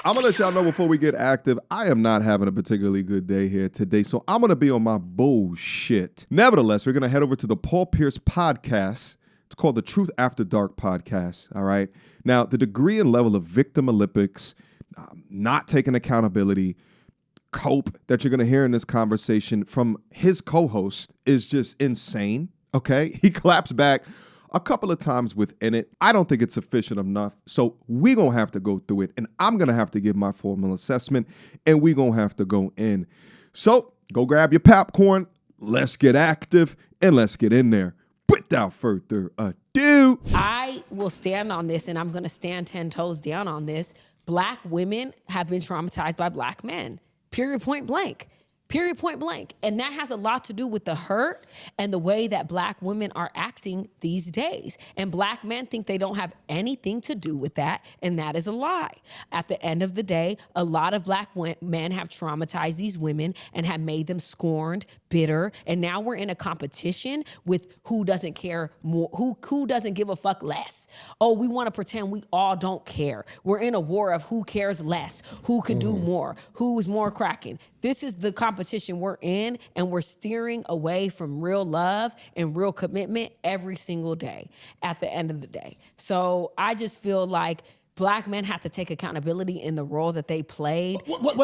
I'm going to let y'all know before we get active, I am not having a particularly good day here today, so I'm going to be on my bullshit. Nevertheless, we're going to head over to the Paul Pierce podcast. It's called the Truth After Dark podcast, all right? Now, the degree and level of victim Olympics, not taking accountability, cope that you're going to hear in this conversation from his co-host is just insane, okay? He claps back a couple of times within it. I don't think it's sufficient enough. So we're going to have to go through it, and I'm going to have to give my formal assessment, and we're going to have to go in. So go grab your popcorn. Let's get active, and let's get in there. Without further ado. I will stand on this, and I'm going to stand 10 toes down on this. Black women have been traumatized by black men. Period, point blank. Period, point blank. And that has a lot to do with the hurt and the way that black women are acting these days. And black men think they don't have anything to do with that, and that is a lie. At the end of the day, a lot of black men have traumatized these women and have made them scorned, bitter, and now we're in a competition with who doesn't care more, who doesn't give a fuck less. Oh, we want to pretend we all don't care. We're in a war of who cares less, who can do more, who's more cracking. This is the competition we're in, and we're steering away from real love and real commitment every single day at the end of the day. So I just feel like black men have to take accountability in the role that they played. What?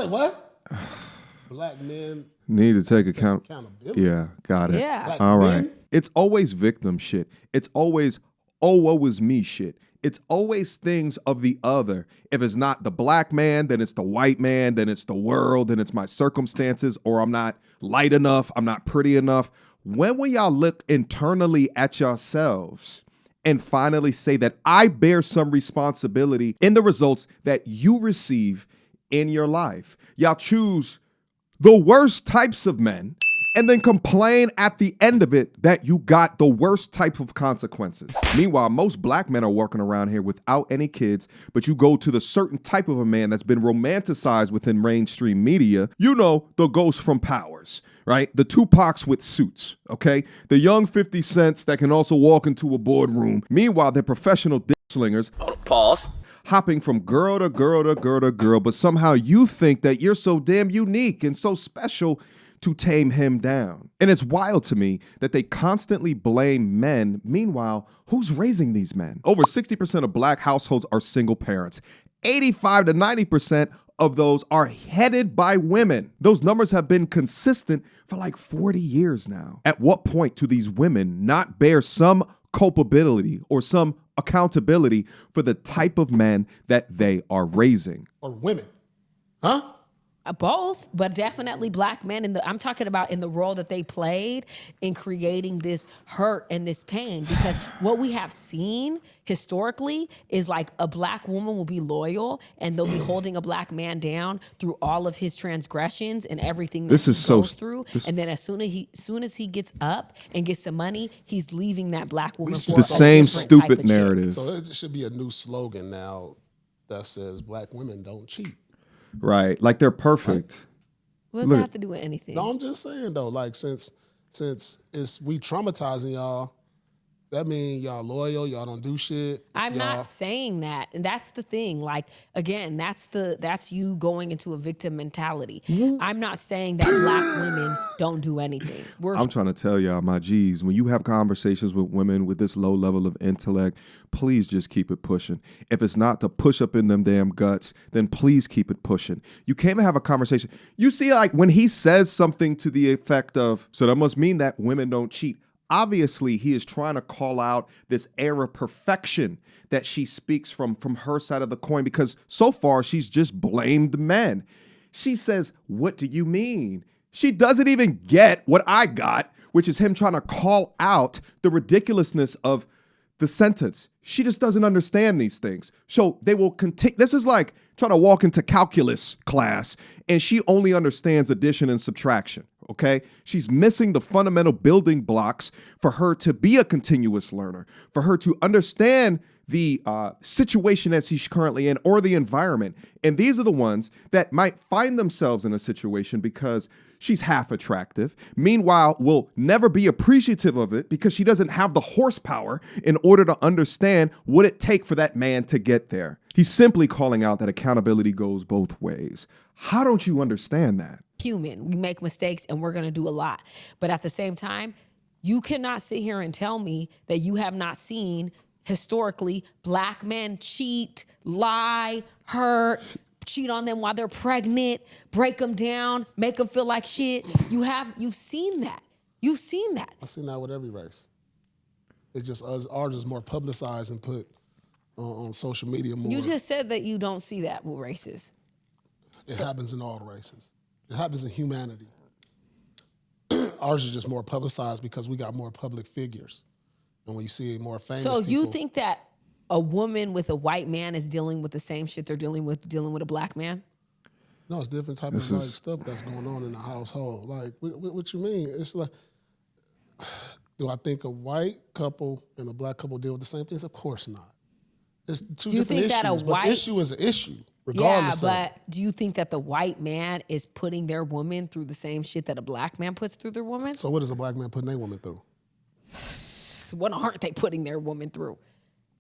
Black men need to take accountability. Yeah, got it. Yeah. All right. It's always victim shit. It's always, oh, woe is me shit. It's always things of the other. If it's not the black man, then it's the white man, then it's the world, then it's my circumstances, or I'm not light enough, I'm not pretty enough. When will y'all look internally at yourselves and finally say that I bear some responsibility in the results that you receive in your life? Y'all choose the worst types of men and then complain at the end of it that you got the worst type of consequences. Meanwhile, most black men are walking around here without any kids, but you go to the certain type of a man that's been romanticized within mainstream media, you know, the ghost from Powers, right? The Tupacs with suits, okay? The young 50 Cents that can also walk into a boardroom. Meanwhile, they're professional dick slingers. Pause. Hopping from girl to girl to girl to girl, but somehow you think that you're so damn unique and so special to tame him down. And it's wild to me that they constantly blame men. Meanwhile, who's raising these men? Over 60% of black households are single parents. 85 to 90% of those are headed by women. Those numbers have been consistent for like 40 years now. At what point do these women not bear some culpability or some accountability for the type of men that they are raising? Or women. Huh? Both, but definitely black men. I'm talking about in the role that they played in creating this hurt and this pain. Because what we have seen historically is like a black woman will be loyal and they'll be holding a black man down through all of his transgressions and everything that he goes through. And then as soon as he gets up and gets some money, he's leaving that black woman for the same stupid narrative. So it should be a new slogan now that says black women don't cheat. Right, like they're perfect. What does that have to do with anything? No, I'm just saying though, like since it's we traumatizing y'all, that means y'all loyal, y'all don't do shit. I'm not saying that. And that's the thing. Like, again, that's you going into a victim mentality. I'm not saying that black women don't do anything. I'm trying to tell y'all, my G's, when you have conversations with women with this low level of intellect, please just keep it pushing. If it's not to push up in them damn guts, then please keep it pushing. You can't have a conversation. You see, like when he says something to the effect of, so that must mean that women don't cheat. Obviously, he is trying to call out this air of perfection that she speaks from her side of the coin, because so far she's just blamed men. She says, what do you mean? She doesn't even get what I got, which is him trying to call out the ridiculousness of the sentence. She just doesn't understand these things. So they will continue. This is like trying to walk into calculus class and she only understands addition and subtraction. Okay. She's missing the fundamental building blocks for her to be a continuous learner, for her to understand the situation as she's currently in or the environment. And these are the ones that might find themselves in a situation because she's half attractive. Meanwhile, will never be appreciative of it because she doesn't have the horsepower in order to understand what it takes for that man to get there. He's simply calling out that accountability goes both ways. How don't you understand that? Human. We make mistakes and we're going to do a lot. But at the same time, you cannot sit here and tell me that you have not seen historically black men cheat, lie, hurt, cheat on them while they're pregnant, break them down, make them feel like shit. You've seen that. You've seen that. I've seen that with every race. It's just ours is more publicized and put on social media more. You just said that you don't see that with races. It happens in all races. It happens in humanity. Ours is just more publicized because we got more public figures. And when you see more famous So people, you think that a woman with a white man is dealing with the same shit they're dealing with a black man? No, it's different type of like stuff that's going on in the household. Like, what you mean? It's like, do I think a white couple and a black couple deal with the same things? Of course not. It's two Do you different think that a issues, but white- the issue is an issue, Yeah, regardless of it. but do you think that the white man is putting their woman through the same shit that a black man puts through their woman? So what is a black man putting their woman through? What aren't they putting their woman through?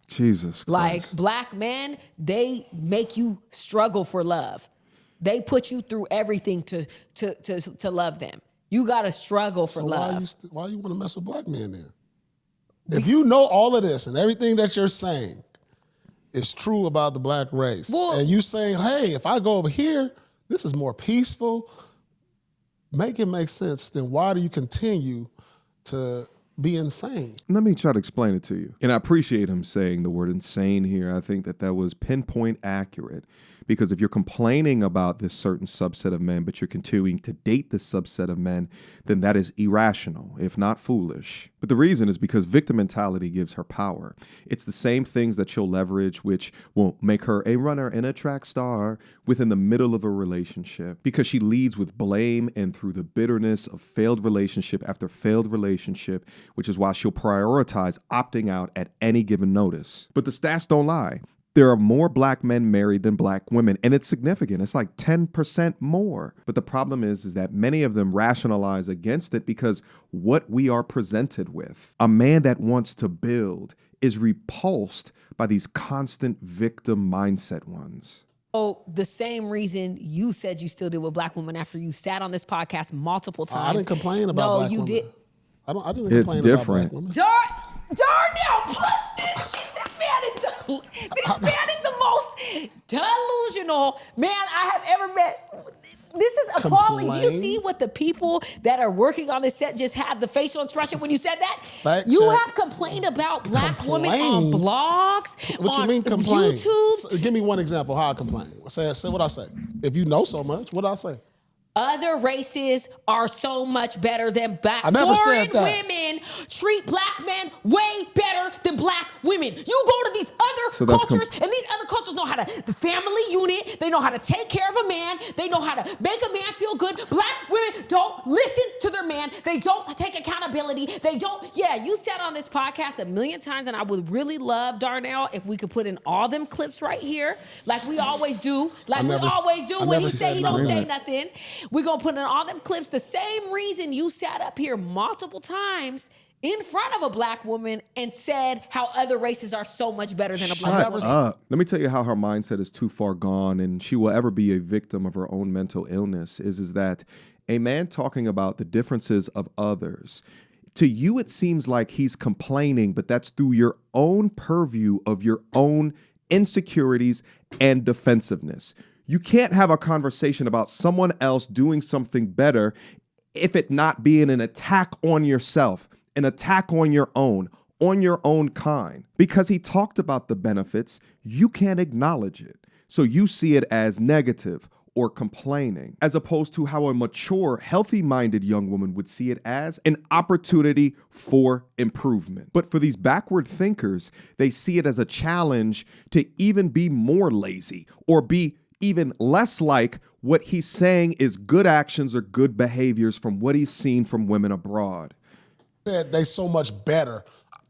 Jesus Christ. Like black men, they make you struggle for love. They put you through everything to love them. You gotta struggle for So love. why you want to mess with black men then? If you know all of this and everything that you're saying is true about the black race, Well- and you saying, hey, if I go over here, this is more peaceful, make it make sense, then why do you continue to be insane? Let me try to explain it to you. And I appreciate him saying the word insane here. I think that was pinpoint accurate. Because if you're complaining about this certain subset of men, but you're continuing to date this subset of men, then that is irrational, if not foolish. But the reason is because victim mentality gives her power. It's the same things that she'll leverage, which will make her a runner and a track star within the middle of a relationship, because she leads with blame and through the bitterness of failed relationship after failed relationship, which is why she'll prioritize opting out at any given notice. But the stats don't lie. There are more black men married than black women, and it's significant. It's like 10% more. But the problem is that many of them rationalize against it because what we are presented with, a man that wants to build, is repulsed by these constant victim mindset ones. Oh, the same reason you said you still did with black women after you sat on this podcast multiple times. I didn't complain about black women. No, you did. I didn't It's complain different. about black women. Darnell, put this shit. This man is the most delusional man I have ever met. This is appalling. Do you see what the people that are working on this set just had the facial expression when you said that? Fact you check. have complained about black women on blogs, What on you mean complain? YouTube. Give me one example how I complain. Say what I say. If you know so much, what I say? Other races are so much better than black. I never Foreign said that. women treat black men way better than black women. You go to these other So that's cultures, and these other cultures know how to, the family unit, they know how to take care of a man, they know how to make a man feel good. Black women don't listen to their man, they don't take accountability, they don't, you said on this podcast a million times, and I would really love, Darnell, if we could put in all them clips right here, like we always do, I when never he say said he don't say nothing. nothing. We're going to put in all them clips. The same reason you sat up here multiple times in front of a black woman and said how other races are so much better than a black woman. Let me tell you how her mindset is too far gone and she will ever be a victim of her own mental illness is that a man talking about the differences of others, to you it seems like he's complaining, but that's through your own purview of your own insecurities and defensiveness. You can't have a conversation about someone else doing something better if it not being an attack on yourself, an attack on your own kind. Because he talked about the benefits, you can't acknowledge it. So you see it as negative or complaining, as opposed to how a mature, healthy-minded young woman would see it as an opportunity for improvement. But for these backward thinkers, they see it as a challenge to even be more lazy or be even less like what he's saying is good actions or good behaviors from what he's seen from women abroad. They're so much better.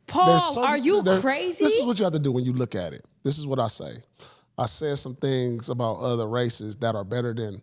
Paul, are you crazy? This is what you have to do when you look at it. This is what I say. I said some things about other races that are better than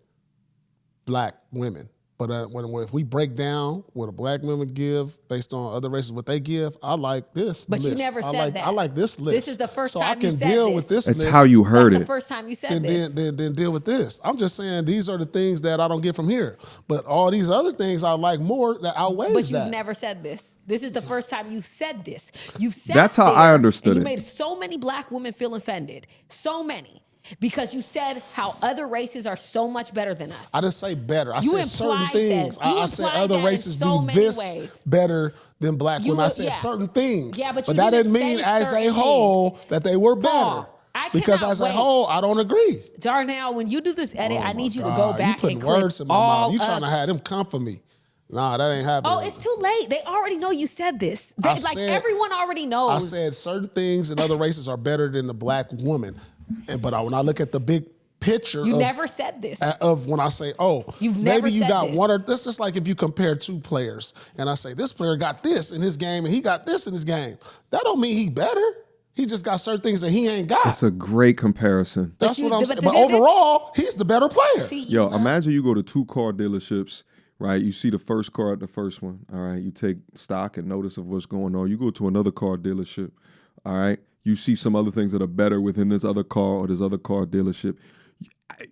black women. But if we break down what a black woman give based on other races, what they give, I like this But list. you never said that. I like this list. This is the first so time I can you said deal this. with this It's list. how you heard That's it. the first time you said this. Then deal with this. I'm just saying these are the things that I don't get from here. But all these other things I like more that outweighs But you've that. never said this. This is the first time you've said this. You've said That's how I understood and it. You made so many black women feel offended. So many. Because you said how other races are so much better than us. I didn't say better. I You said certain implied things. that. You I said implied other that in races so do many this ways. better than black women. I said yeah. certain things. Yeah, but you that didn't didn't mean say as a certain whole things. that they were Paul, better. I Because cannot as a wait. whole, I don't agree. Darnell, when you do this edit, I need you to God, go back you putting and clip words in my all mouth. You trying to of- have them come for me. Nah, that ain't happening. Oh, it's too late. They already know you said this. Everyone already knows. I said certain things in other races are better than the black woman. But when I look at the big picture You of, never said this. Of when I say, You've never maybe you said got this. one or that's just like if you compare two players and I say this player got this in his game and he got this in his game. That don't mean he better. He just got certain things that he ain't got. It's a great comparison. That's what I'm saying. But this- overall, he's the better player. See, Yo, imagine you go to 2 car dealerships, right? You see the first car at the first one, all right? You take stock and notice of what's going on. You go to another car dealership, all right? You see some other things that are better within this other car or this other car dealership.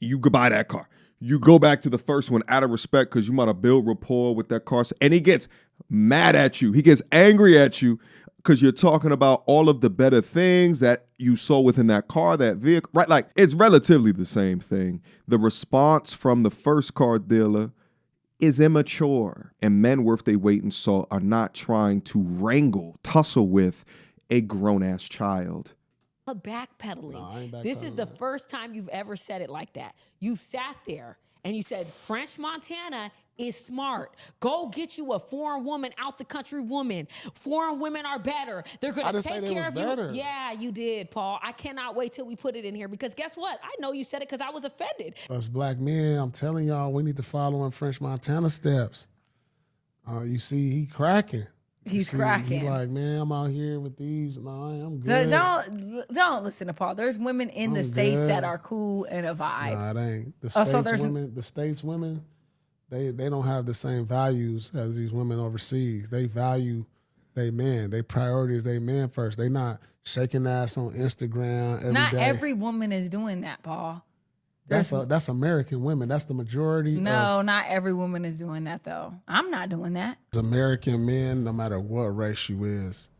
You could buy that car. You go back to the first one out of respect because you might have built rapport with that car. And he gets mad at you. He gets angry at you because you're talking about all of the better things that you saw within that car, that vehicle, right? Like, it's relatively the same thing. The response from the first car dealer is immature. And men worth their weight in salt are not trying to tussle with a grown-ass child. Backpedaling. No, I ain't This is backpedaling. the first time you've ever said it like that. You sat there and you said, French Montana is smart. Go get you a foreign woman, out the country woman. Foreign women are better. They're I going to didn't say take they care was of better. you. Yeah, you did, Paul. I cannot wait till we put it in here because guess what? I know you said it because I was offended. Us black men, I'm telling y'all, we need to follow in French Montana steps. You see, he cracking. He's See, cracking. He like, man, I'm out here with these. No, I'm So good. don't listen to Paul. There's women in the States good. that are cool and a vibe. Nah, it ain't. The so States there's- women, they don't have the same values as these women overseas. They value they men. They priorities they men first. They not shaking ass on Instagram every day. Not every woman is doing that, Paul. That's American women. That's the majority No, not every woman is doing that though. I'm not doing that. of American men, no matter what race you is,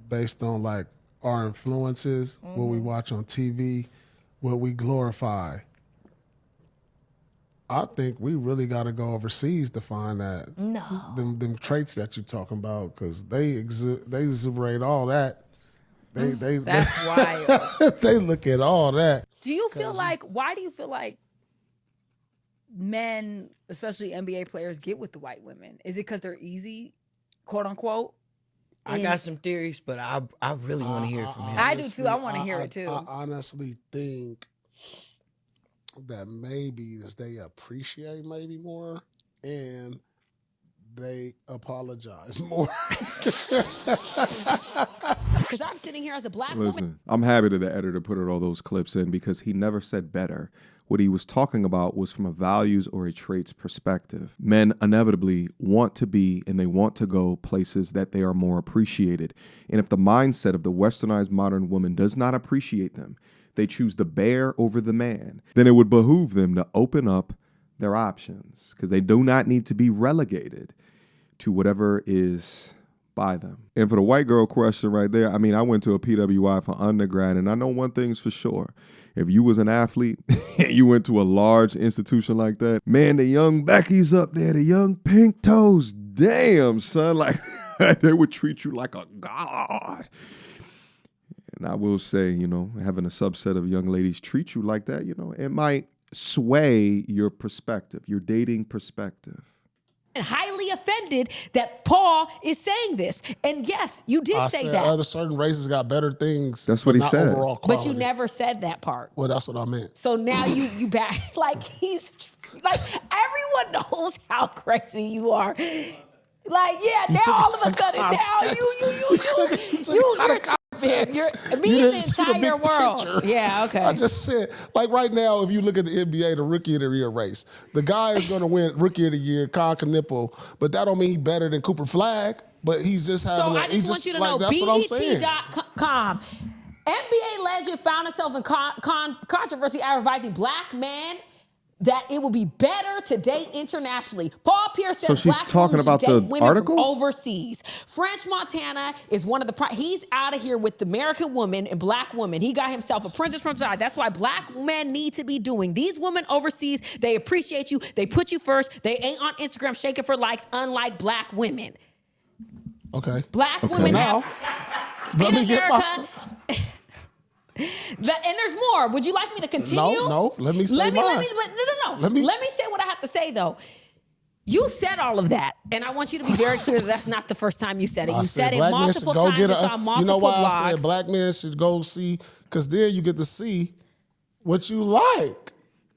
based on like our influences, what we watch on TV, what we glorify. I think we really got to go overseas to find that. No. Them traits that you're talking about, because they exuberate all that. That's wild. They look at all that. Do you feel like, why do you feel like men, especially NBA players, get with the white women? Is it because they're easy, quote unquote? I got some theories, but I really want to hear it from him. I do too. I want to hear it too. I honestly think that maybe they appreciate maybe more and they apologize more. Because I'm sitting here as a black woman. Listen, I'm happy that the editor put all those clips in because he never said better. What he was talking about was from a values or a traits perspective. Men inevitably want to be and they want to go places that they are more appreciated. And if the mindset of the westernized modern woman does not appreciate them, they choose the bear over the man, then it would behoove them to open up their options because they do not need to be relegated to whatever is by them. And for the white girl question right there, I mean, I went to a PWI for undergrad, and I know one thing's for sure. If you was an athlete and you went to a large institution like that, man, the young Becky's up there, the young pink toes, damn, son, like they would treat you like a god. And I will say, having a subset of young ladies treat you like that, it might sway your perspective, your dating perspective. And highly offended that Paul is saying this. And yes, you did I say said that. other certain races got better things. That's what but he not said. Overall But you quality. never said that part. Well, that's what I meant. So now you back like he's like everyone knows how crazy you are. Like, yeah, now all of a sudden, now you're context. Me You and didn't the see the entire big world. picture. Yeah, okay. I just said, like right now, if you look at the NBA, the Rookie of the Year race, the guy is going to win Rookie of the Year, Kyle Knipple, but that don't mean he's better than Cooper Flagg. But he's just having. So I just want you to like, know, that's what I'm saying. BET.com. NBA legend found himself in controversy advising black men that it would be better to date internationally. Paul Pierce says So she's black talking women about should date the women article? from overseas. French Montana is one of the, he's out of here with the American woman and black woman. He got himself a princess from side. That's why black men need to be doing. These women overseas, they appreciate you. They put you first. They ain't on Instagram shaking for likes, unlike black women. Okay. Black So women now, have, let in me get America, and there's more. Would you like me to continue? No. Let me say Let me mine. let me say what I have to say though. You said all of that, and I want you to be very clear that that's not the first time you said it. You said it black men multiple should go times. get It's on multiple You know why blogs. I said black men should go see? Because then you get to see what you like.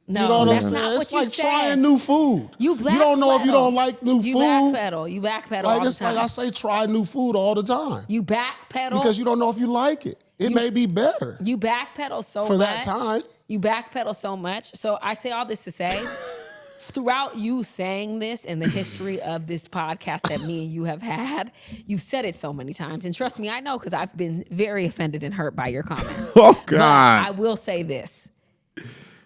No, you know what that's I'm saying? not what it's you like said. trying new food. You don't know if you don't like new You food. backpedal. You backpedal all Like the it's time. like I say, try new food all the time. You backpedal Because you don't know if you like it. It may be better. You backpedal so For much. that time. You backpedal so much. So I say all this to say, throughout you saying this and the history of this podcast that me and you have had, you've said it so many times. And trust me, I know because I've been very offended and hurt by your comments. Oh, But God. I will say this.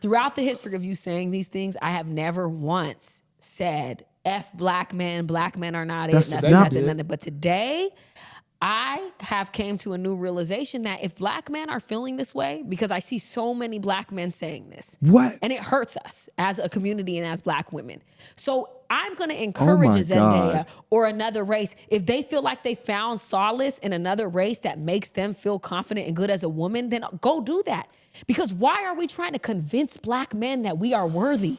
Throughout the history of you saying these things, I have never once said, F black men are not That's it, today nothing, you did. nothing. But today, I have came to a new realization that if black men are feeling this way, because I see so many black men saying this. What? And it hurts us as a community and as black women. So I'm going to encourage my a Zendaya God. or another race. If they feel like they found solace in another race that makes them feel confident and good as a woman, then go do that. Because why are we trying to convince black men that we are worthy?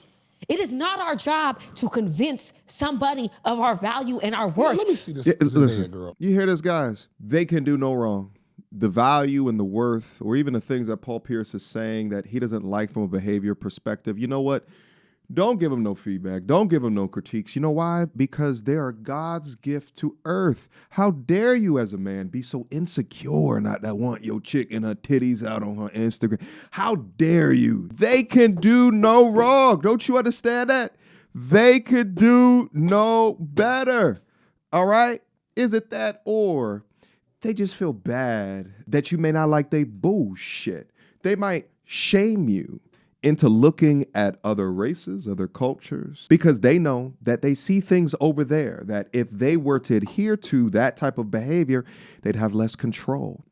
It is not our job to convince somebody of our value and our worth. Let me see this Listen, Zendaya girl. you hear this, guys? They can do no wrong. The value and the worth, or even the things that Paul Pierce is saying that he doesn't like from a behavior perspective, you know what? Don't give him no feedback. Don't give him no critiques. You know why? Because they are God's gift to earth. How dare you as a man be so insecure not that want your chick and her titties out on her Instagram? How dare you? They can do no wrong. Don't you understand that? They could do no better. All right? Is it that, or they just feel bad that you may not like they bullshit? They might shame you into looking at other races, other cultures, because they know that they see things over there that if they were to adhere to that type of behavior, they'd have less control.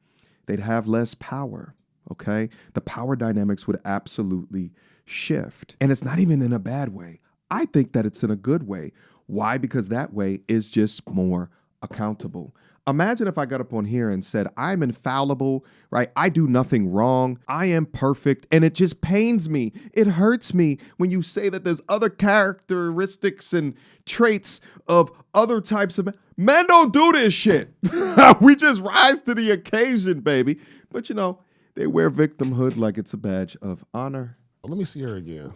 They'd have less power, okay? The power dynamics would absolutely shift. And it's not even in a bad way. I think that it's in a good way. Why? Because that way is just more accountable. Imagine if I got up on here and said, I'm infallible, right? I do nothing wrong. I am perfect. And it just pains me. It hurts me when you say that there's other characteristics and traits of other types of men. Men don't do this shit. We just rise to the occasion, baby. But you know, they wear victimhood like it's a badge of honor. Let me see her again.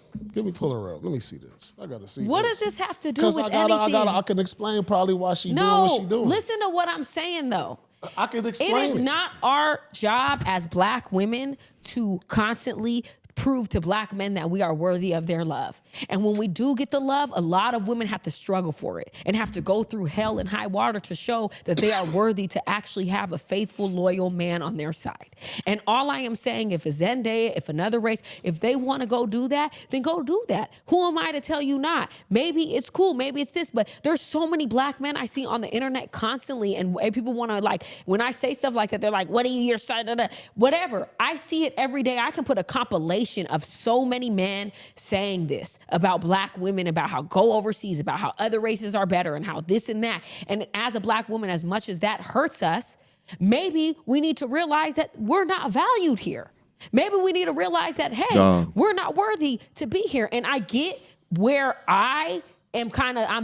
Pull her up. Let me see this. I gotta see. What this. does this have to do with I anything? I can explain probably why she's doing what she's doing. Listen to what I'm saying though. I can explain. It is not our job as black women to constantly prove to black men that we are worthy of their love. And when we do get the love, a lot of women have to struggle for it and have to go through hell and high water to show that they are worthy to actually have a faithful, loyal man on their side. And all I am saying, if a Zendaya, if another race, if they want to go do that, then go do that. Who am I to tell you not? Maybe it's cool, maybe it's this, but there's so many black men I see on the internet constantly, and people want to, like, when I say stuff like that, they're like, what are you, your side? Whatever. I see it every day. I can put a compilation of so many men saying this about black women, about how go overseas, about how other races are better and how this and that. And as a black woman, as much as that hurts us, maybe we need to realize that we're not valued here. Maybe we need to realize that, hey, we're not worthy to be here. And I get where I'm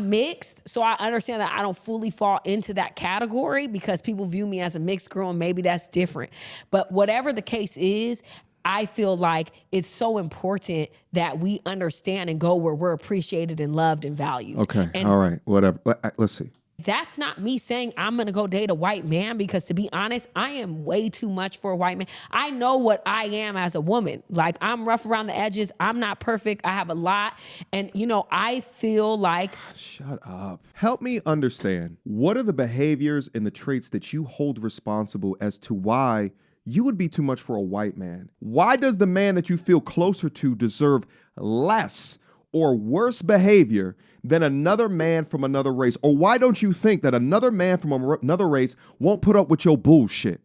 mixed, so I understand that I don't fully fall into that category because people view me as a mixed girl, and maybe that's different. But whatever the case is, I feel like it's so important that we understand and go where we're appreciated and loved and valued. Okay, And all right, whatever. Let's see. That's not me saying I'm going to go date a white man, because to be honest, I am way too much for a white man. I know what I am as a woman. Like, I'm rough around the edges. I'm not perfect. I have a lot. And, you know, I feel like... Shut up. Help me understand. What are the behaviors and the traits that you hold responsible as to why you would be too much for a white man? Why does the man that you feel closer to deserve less or worse behavior than another man from another race? Or why don't you think that another man from another race won't put up with your bullshit,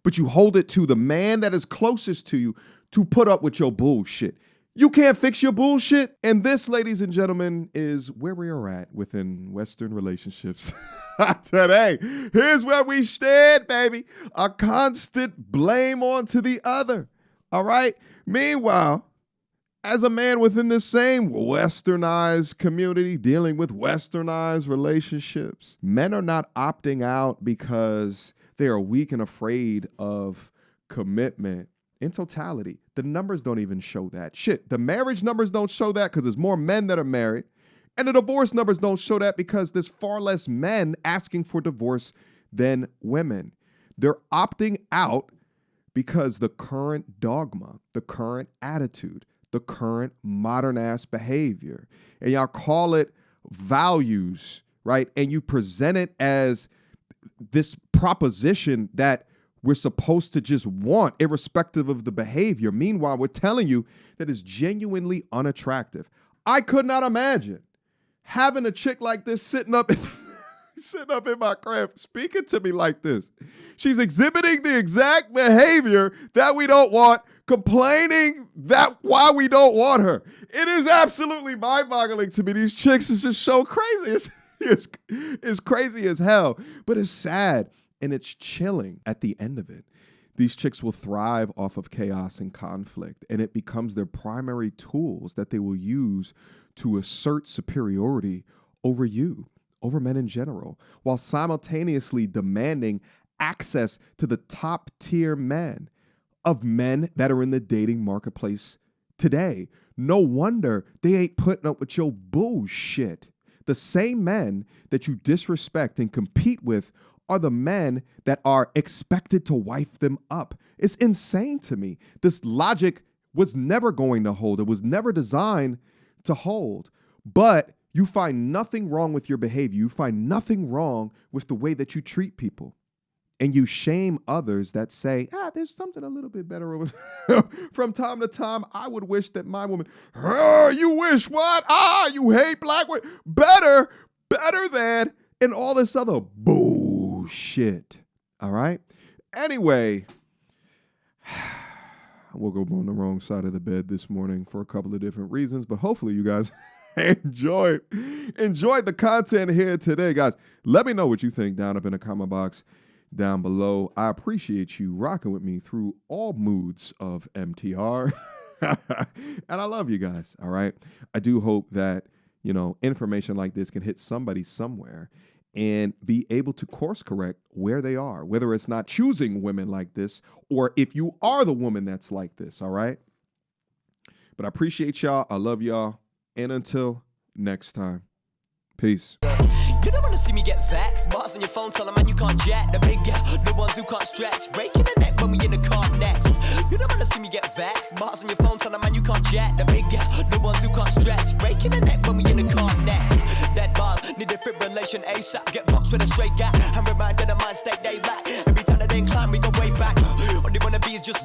but you hold it to the man that is closest to you to put up with your bullshit? You can't fix your bullshit. And this, ladies and gentlemen, is where we are at within Western relationships today. Here's where we stand, baby. A constant blame onto the other. All right. Meanwhile, as a man within the same westernized community dealing with westernized relationships, men are not opting out because they are weak and afraid of commitment. In totality, the numbers don't even show that. Shit, the marriage numbers don't show that because there's more men that are married. And the divorce numbers don't show that because there's far less men asking for divorce than women. They're opting out because the current dogma, the current attitude, the current modern ass behavior, and y'all call it values, right? And you present it as this proposition that we're supposed to just want, irrespective of the behavior. Meanwhile, we're telling you that it's genuinely unattractive. I could not imagine having a chick like this sitting up in my crib, speaking to me like this. She's exhibiting the exact behavior that we don't want, complaining that why we don't want her. It is absolutely mind-boggling to me. These chicks is just so crazy. It's crazy as hell, but it's sad. And it's chilling at the end of it. These chicks will thrive off of chaos and conflict, and it becomes their primary tools that they will use to assert superiority over you, over men in general, while simultaneously demanding access to the top tier men of men that are in the dating marketplace today. No wonder they ain't putting up with your bullshit. The same men that you disrespect and compete with are the men that are expected to wife them up. It's insane to me. This logic was never going to hold. It was never designed to hold. But you find nothing wrong with your behavior. You find nothing wrong with the way that you treat people. And you shame others that say, there's something a little bit better over from time to time. I would wish that my woman, you wish what? You hate black women. Better than, and all this other bullshit. All right? Anyway, I woke up on the wrong side of the bed this morning for a couple of different reasons, but hopefully you guys enjoyed the content here today, guys. Let me know what you think down up in the comment box down below. I appreciate you rocking with me through all moods of MTR. And I love you guys, all right? I do hope that, information like this can hit somebody somewhere and be able to course correct where they are, whether it's not choosing women like this or if you are the woman that's like this, all right? But I appreciate y'all. I love y'all. And until next time, peace. You don't wanna see me get vexed. Bars on your phone, tell a man you can't jet. The big girl, the ones who can't stretch. Breaking the neck when we in the car next. You don't wanna see me get vexed. Bars on your phone, tell a man you can't jet. The big girl, the ones who can't stretch. Breaking the neck when we in the car next. That bars need a fibrillation ASAP. Get boxed with a straight gap and remind